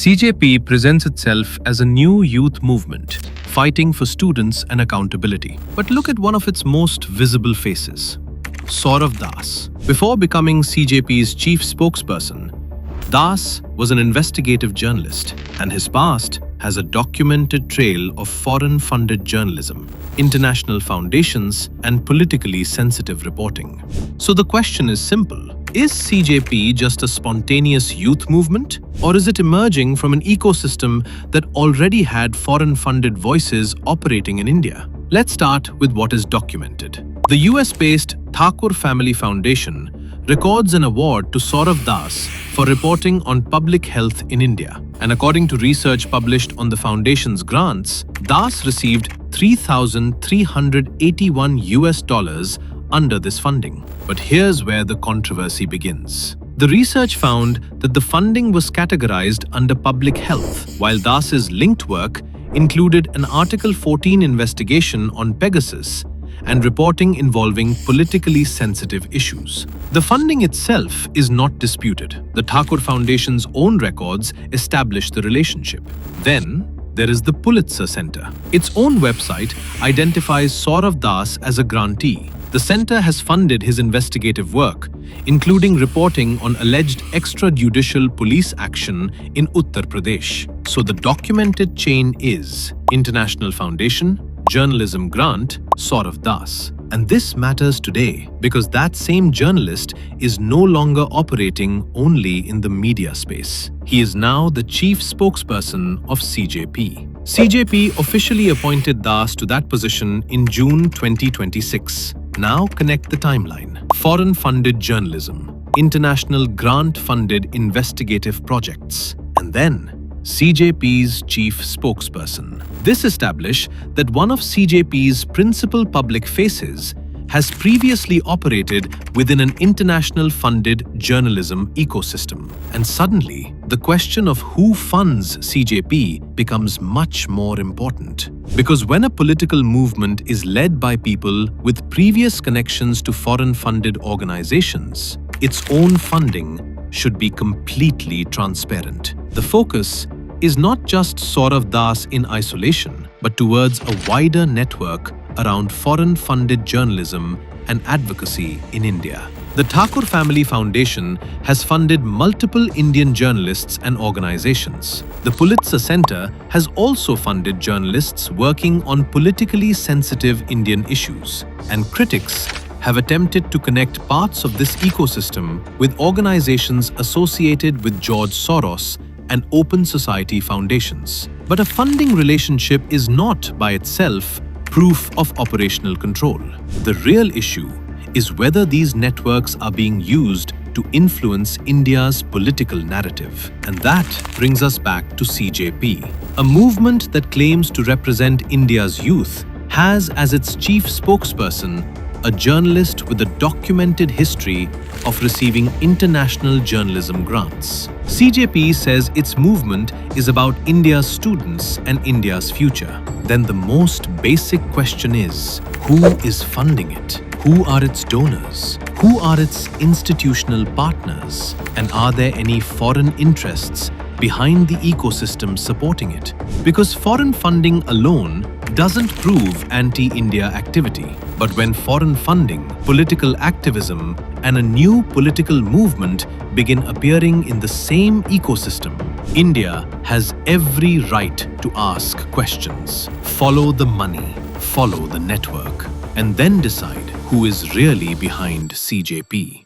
CJP presents itself as a new youth movement, fighting for students and accountability. But look at one of its most visible faces, Saurav Das. Before becoming CJP's chief spokesperson, Das was an investigative journalist, and his past has a documented trail of foreign-funded journalism, international foundations, and politically sensitive reporting. So the question is simple. Is CJP just a spontaneous youth movement, or is it emerging from an ecosystem that already had foreign-funded voices operating in India? Let's start with what is documented. The US-based Thakur Family Foundation records an award to Saurav Das for reporting on public health in India. And according to research published on the foundation's grants, Das received $3,381 under this funding. But here's where the controversy begins. The research found that the funding was categorized under public health, while Das's linked work included an Article 14 investigation on Pegasus and reporting involving politically sensitive issues. The funding itself is not disputed. The Thakur Foundation's own records establish the relationship. Then, there is the Pulitzer Center. Its own website identifies Saurav Das as a grantee. The center has funded his investigative work, including reporting on alleged extrajudicial police action in Uttar Pradesh. So the documented chain is International Foundation, Journalism Grant, Saurav Das. And this matters today because that same journalist is no longer operating only in the media space. He is now the chief spokesperson of CJP. CJP officially appointed Das to that position in June 2026. Now connect the timeline. Foreign-funded journalism, international grant-funded investigative projects, and then CJP's chief spokesperson. This established that one of CJP's principal public faces has previously operated within an international funded journalism ecosystem. And suddenly, the question of who funds CJP becomes much more important. Because when a political movement is led by people with previous connections to foreign-funded organizations, its own funding should be completely transparent. The focus is not just Saurav Das in isolation, but towards a wider network around foreign-funded journalism and advocacy in India. The Thakur Family Foundation has funded multiple Indian journalists and organizations. The Pulitzer Center has also funded journalists working on politically sensitive Indian issues, and critics have attempted to connect parts of this ecosystem with organizations associated with George Soros and open society foundations. But a funding relationship is not by itself proof of operational control. The real issue is whether these networks are being used to influence India's political narrative. And that brings us back to CJP. A movement that claims to represent India's youth has as its chief spokesperson a journalist with a documented history of receiving international journalism grants. CJP says its movement is about India's students and India's future. Then the most basic question is, who is funding it? Who are its donors? Who are its institutional partners? And are there any foreign interests behind the ecosystem supporting it? Because foreign funding alone doesn't prove anti-India activity. But when foreign funding, political activism, and a new political movement begin appearing in the same ecosystem, India has every right to ask questions. Follow the money, follow the network, and then decide who is really behind CJP.